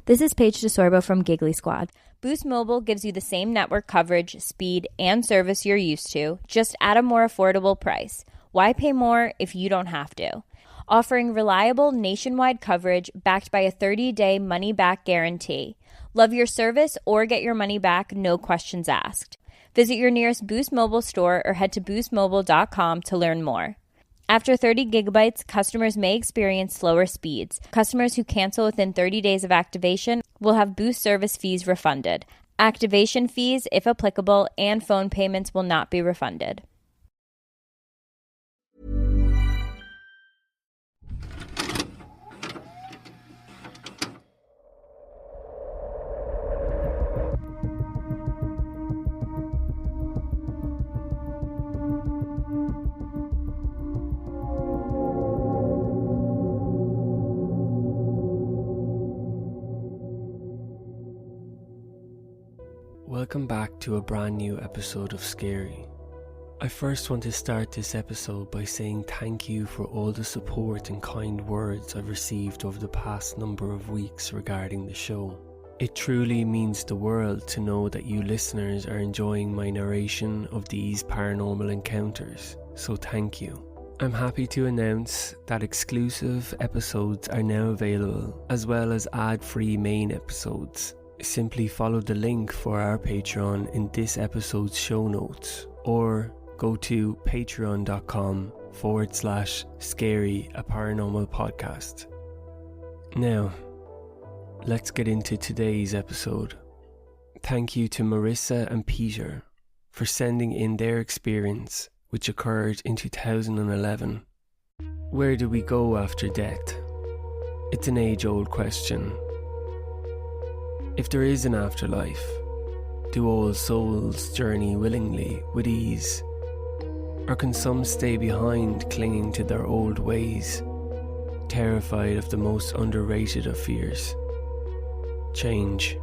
This is Paige DeSorbo from Giggly Squad. Boost Mobile gives you the same network coverage, speed, and service you're used to, just at a more affordable price. Why pay more if you don't have to? Offering reliable nationwide coverage backed by a 30-day money-back guarantee. Love your service or get your money back, no questions asked. Visit your nearest Boost Mobile store or head to boostmobile.com to learn more. After 30 gigabytes, customers may experience slower speeds. Customers who cancel within 30 days of activation will have Boost service fees refunded. Activation fees, if applicable, and phone payments will not be refunded. Welcome back to a brand new episode of Scary. I first want to start this episode by saying thank you for all the support and kind words I've received over the past number of weeks regarding the show. It truly means the world to know that you listeners are enjoying my narration of these paranormal encounters, so thank you. I'm happy to announce that exclusive episodes are now available, as well as ad-free main episodes. Simply follow the link for our Patreon in this episode's show notes, or go to patreon.com/scaryaparanormalpodcast. Now, let's get into today's episode. Thank you to Marissa and Peter for sending in their experience, which occurred in 2011. Where do we go after death? It's an age-old question. If there is an afterlife, do all souls journey willingly, with ease? Or can some stay behind, clinging to their old ways, terrified of the most underrated of fears, change?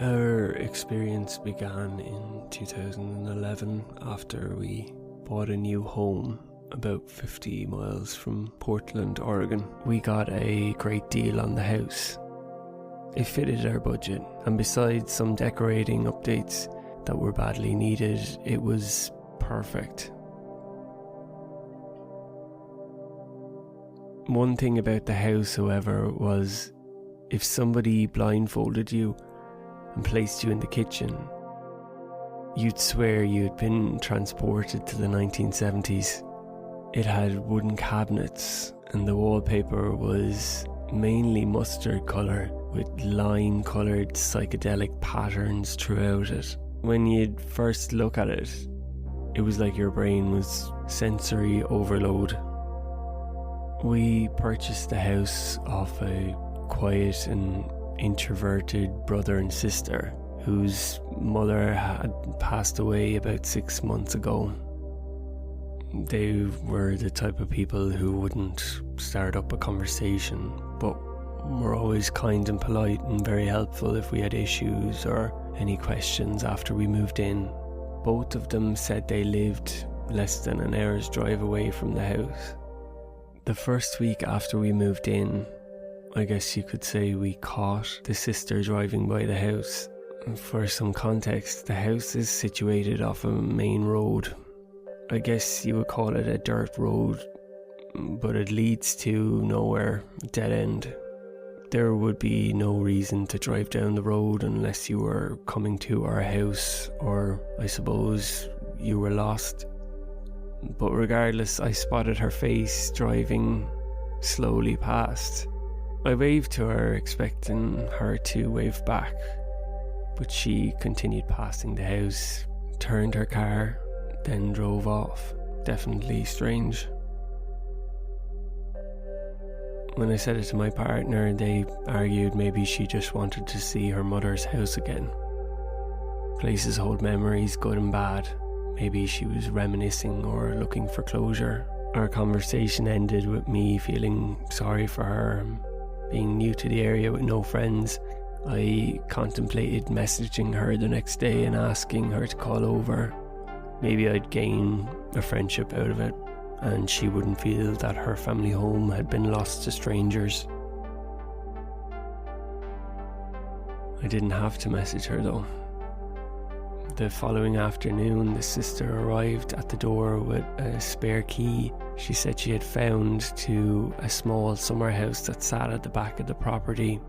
Our experience began in 2011 after we bought a new home about 50 miles from Portland, Oregon. We got a great deal on the house. It fitted our budget, and besides some decorating updates that were badly needed, it was perfect. One thing about the house, however, was if somebody blindfolded you and placed you in the kitchen, you'd swear you'd been transported to the 1970s. It had wooden cabinets, and the wallpaper was mainly mustard colour with lime-coloured psychedelic patterns throughout it. When you'd first look at it, it was like your brain was sensory overload. We purchased the house off a quiet and introverted brother and sister whose mother had passed away about 6 months ago. They were the type of people who wouldn't start up a conversation, but were always kind and polite and very helpful if we had issues or any questions after we moved in. Both of them said they lived less than an hour's drive away from the house. The first week after we moved in, I guess you could say we caught the sister driving by the house. For some context, the house is situated off a main road. I guess you would call it a dirt road, but it leads to nowhere, dead end. There would be no reason to drive down the road unless you were coming to our house, or I suppose you were lost. But regardless, I spotted her face driving slowly past. I waved to her, expecting her to wave back, but she continued passing the house, turned her car, then drove off. Definitely strange. When I said it to my partner, they argued maybe she just wanted to see her mother's house again. Places hold memories, good and bad. Maybe she was reminiscing or looking for closure. Our conversation ended with me feeling sorry for her. Being new to the area with no friends, I contemplated messaging her the next day and asking her to call over. Maybe I'd gain a friendship out of it. and she wouldn't feel that her family home had been lost to strangers. I didn't have to message her though. The following afternoon, the sister arrived at the door with a spare key she said she had found to a small summer house that sat at the back of the property.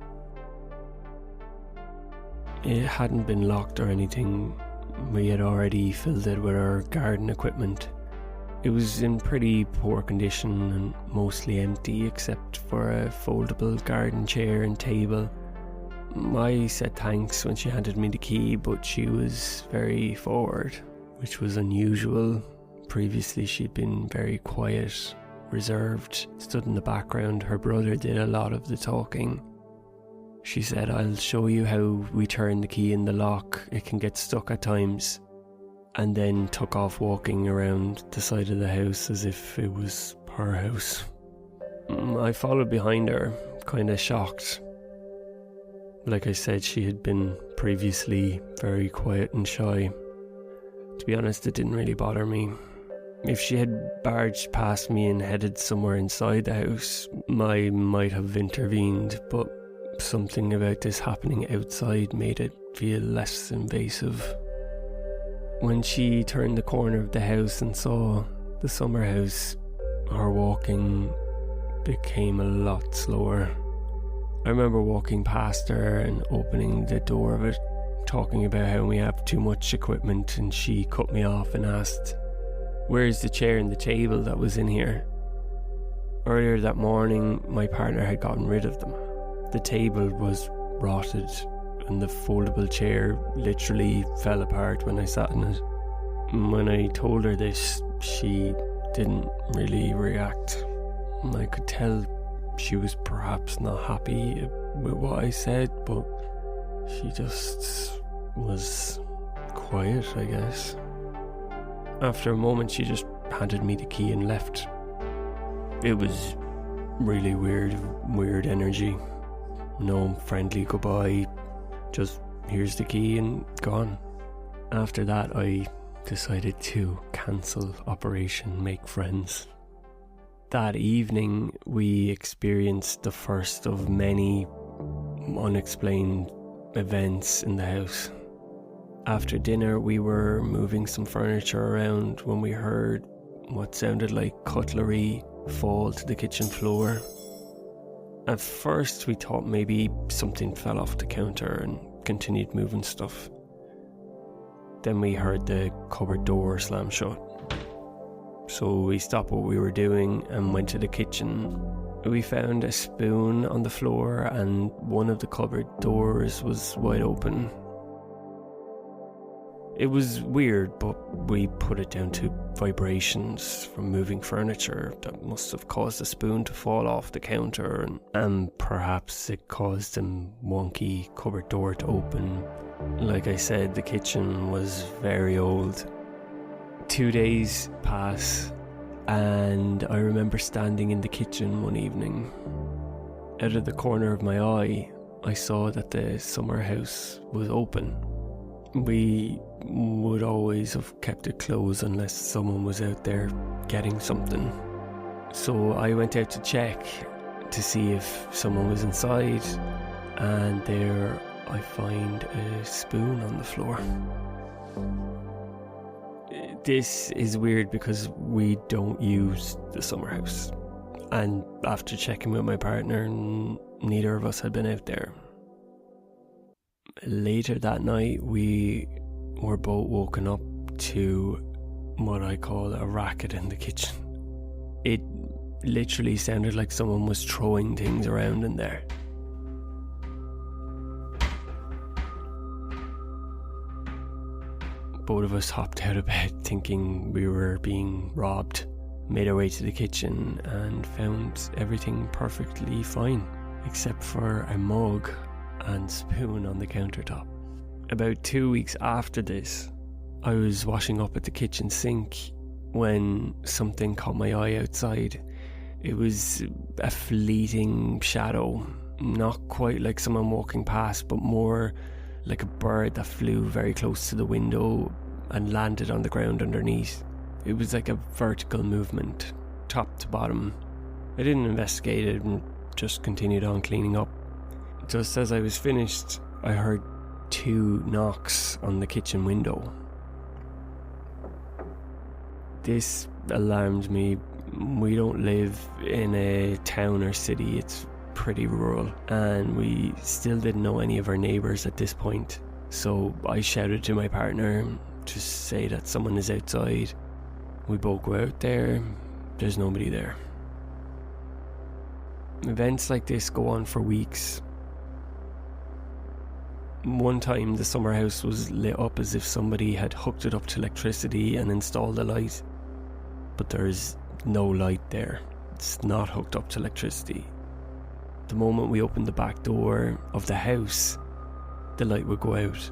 It hadn't been locked or anything. We had already filled it with our garden equipment. It was in pretty poor condition and mostly empty except for a foldable garden chair and table. I said thanks when she handed me the key, but she was very forward, which was unusual. Previously she'd been very quiet, reserved, stood in the background. Her brother did a lot of the talking. She said, "I'll show you how we turn the key in the lock. It can get stuck at times," and then took off walking around the side of the house as if it was her house. I followed behind her, kind of shocked. Like I said, she had been previously very quiet and shy. To be honest, it didn't really bother me. If she had barged past me and headed somewhere inside the house, I might have intervened, but something about this happening outside made it feel less invasive. When she turned the corner of the house and saw the summer house, our walking became a lot slower. I remember walking past her and opening the door of it, talking about how we have too much equipment, and she cut me off and asked, "Where's the chair and the table that was in here?" Earlier that morning, my partner had gotten rid of them. The table was rotted and the foldable chair literally fell apart when I sat in it. When I told her this, she didn't really react. I could tell she was perhaps not happy with what I said, but she just was quiet, I guess. After a moment, she just handed me the key and left. It was really weird energy. No friendly goodbye, just here's the key and gone. After that, I decided to cancel Operation Make Friends. That evening, we experienced the first of many unexplained events in the house. After dinner, we were moving some furniture around when we heard what sounded like cutlery fall to the kitchen floor. At first, we thought maybe something fell off the counter and continued moving stuff. Then we heard the cupboard door slam shut. So we stopped what we were doing and went to the kitchen. We found a spoon on the floor and one of the cupboard doors was wide open. It was weird, but we put it down to vibrations from moving furniture that must have caused the spoon to fall off the counter, and perhaps it caused the wonky cupboard door to open. Like I said, the kitchen was very old. 2 days pass, and I remember standing in the kitchen one evening. Out of the corner of my eye, I saw that the summer house was open. We would always have kept it closed unless someone was out there getting something. So I went out to check to see if someone was inside, and there I find a spoon on the floor. This is weird because we don't use the summer house, and after checking with my partner, neither of us had been out there. Later that night, we were both woken up to what I call a racket in the kitchen. It literally sounded like someone was throwing things around in there. Both of us hopped out of bed thinking we were being robbed, made our way to the kitchen and found everything perfectly fine, except for a mug and spoon on the countertop. About 2 weeks after this, I was washing up at the kitchen sink when something caught my eye outside. It was a fleeting shadow, not quite like someone walking past, but more like a bird that flew very close to the window and landed on the ground underneath. It was like a vertical movement, top to bottom. I didn't investigate it and just continued on cleaning up. Just as I was finished, I heard 2 knocks on the kitchen window. This alarmed me. We don't live in a town or city, it's pretty rural, and we still didn't know any of our neighbours at this point. So I shouted to my partner to say that someone is outside. We both go out there, there's nobody there. Events like this go on for weeks. One time the summer house was lit up as if somebody had hooked it up to electricity and installed a light. But there's no light there. It's not hooked up to electricity. The moment we opened the back door of the house, the light would go out.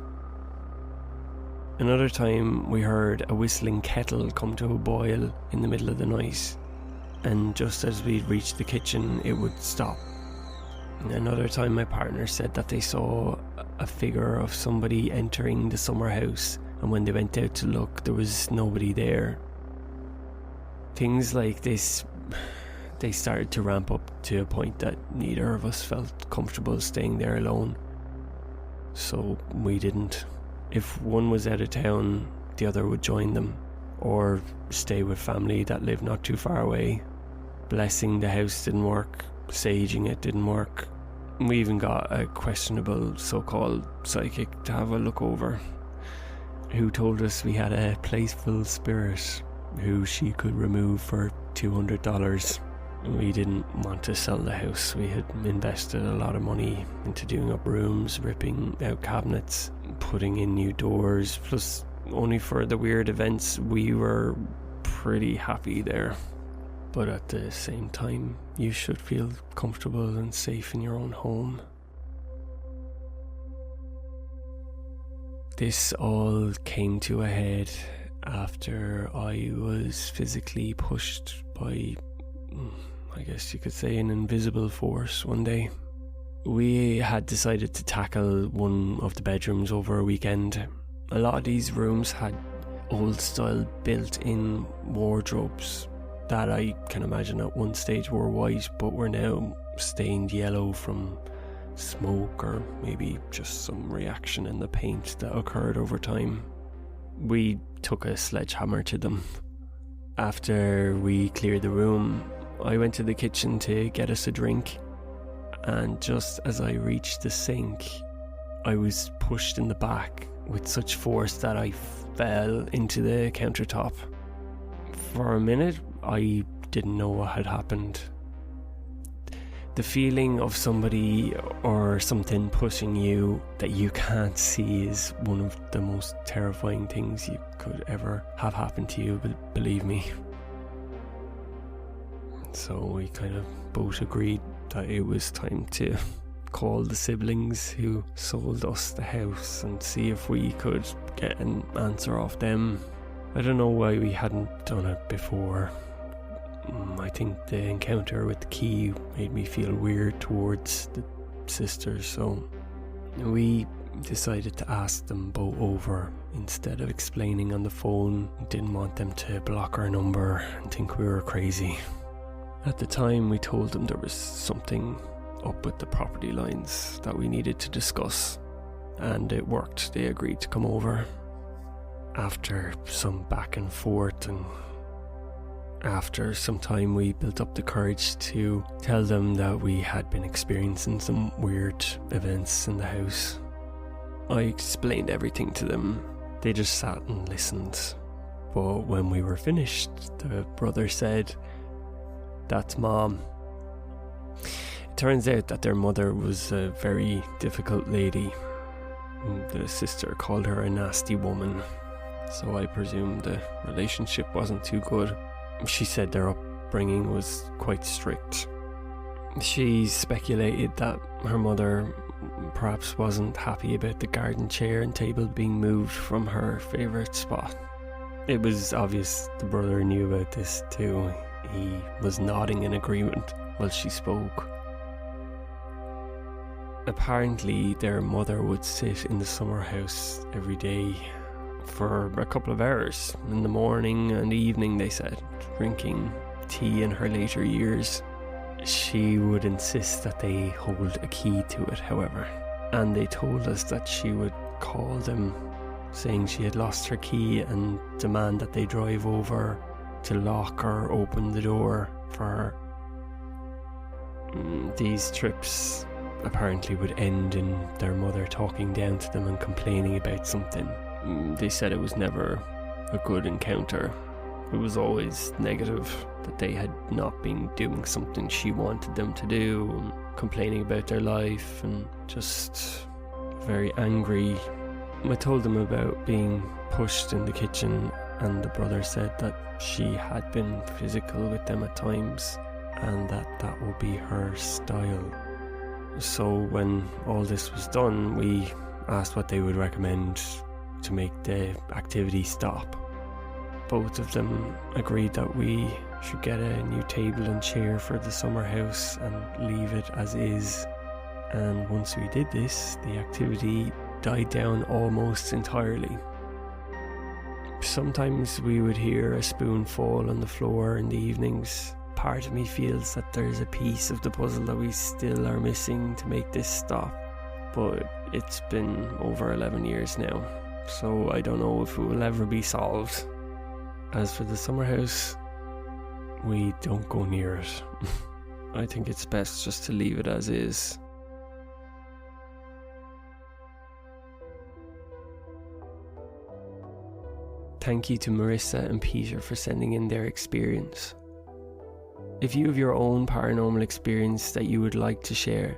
Another time we heard a whistling kettle come to a boil in the middle of the night, and just as we'd reached the kitchen it would stop. Another time my partner said that they saw a figure of somebody entering the summer house, and when they went out to look there was nobody there. Things like this, they started to ramp up to a point that neither of us felt comfortable staying there alone. So we didn't. If one was out of town, the other would join them, or stay with family that lived not too far away. Blessing the house didn't work, saging it didn't work. We even got a questionable so-called psychic to have a look over, who told us we had a playful spirit who she could remove for $200. We didn't want to sell the house. We had invested a lot of money into doing up rooms, ripping out cabinets, putting in new doors, plus only for the weird events we were pretty happy there. But at the same time, you should feel comfortable and safe in your own home. This all came to a head after I was physically pushed by, I guess you could say, an invisible force one day. We had decided to tackle one of the bedrooms over a weekend. A lot of these rooms had old style built-in wardrobes that I can imagine at one stage were white but were now stained yellow from smoke or maybe just some reaction in the paint that occurred over time. We took a sledgehammer to them. After we cleared the room, I went to the kitchen to get us a drink, and just as I reached the sink, I was pushed in the back with such force that I fell into the countertop. For a minute, I didn't know what had happened. The feeling of somebody or something pushing you that you can't see is one of the most terrifying things you could ever have happen to you, but believe me. So we kind of both agreed that it was time to call the siblings who sold us the house and see if we could get an answer off them. I don't know why we hadn't done it before. I think the encounter with the key made me feel weird towards the sisters, so we decided to ask them both over instead of explaining on the phone. Didn't want them to block our number and think we were crazy. At the time, we told them there was something up with the property lines that we needed to discuss, and it worked. They agreed to come over. After some back and forth and after some time, we built up the courage to tell them that we had been experiencing some weird events in the house. I explained everything to them. They just sat and listened. But when we were finished, the brother said, "That's Mom." It turns out that their mother was a very difficult lady. The sister called her a nasty woman, so I presume the relationship wasn't too good. She said their upbringing was quite strict. She speculated that her mother perhaps wasn't happy about the garden chair and table being moved from her favourite spot. It was obvious the brother knew about this too. He was nodding in agreement while she spoke. Apparently their mother would sit in the summer house every day for a couple of hours in the morning and evening, they said, drinking tea in her later years. She would insist that they hold a key to it, however, and they told us that she would call them saying she had lost her key and demand that they drive over to lock or open the door for her. These trips apparently would end in their mother talking down to them and complaining about something. They said it was never a good encounter. It was always negative, that they had not been doing something she wanted them to do, and complaining about their life and just very angry. I told them about being pushed in the kitchen, and the brother said that she had been physical with them at times and that would be her style. So when all this was done, we asked what they would recommend to make the activity stop. Both of them agreed that we should get a new table and chair for the summer house and leave it as is. And once we did this, the activity died down almost entirely. Sometimes we would hear a spoon fall on the floor in the evenings. Part of me feels that there's a piece of the puzzle that we still are missing to make this stop. But it's been over 11 years now, so I don't know if it will ever be solved. As for the summer house, we don't go near it. I think it's best just to leave it as is. Thank you to Marissa and Peter for sending in their experience. If you have your own paranormal experience that you would like to share,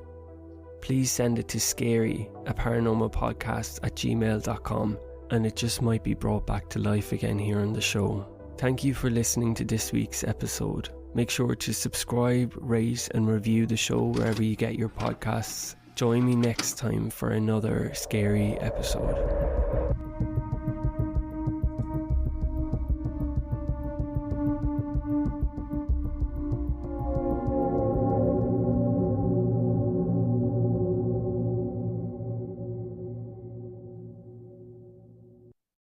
please send it to scaryaparanormalpodcast@gmail.com, and it just might be brought back to life again here on the show. Thank you for listening to this week's episode. Make sure to subscribe, rate and review the show wherever you get your podcasts. Join me next time for another scary episode.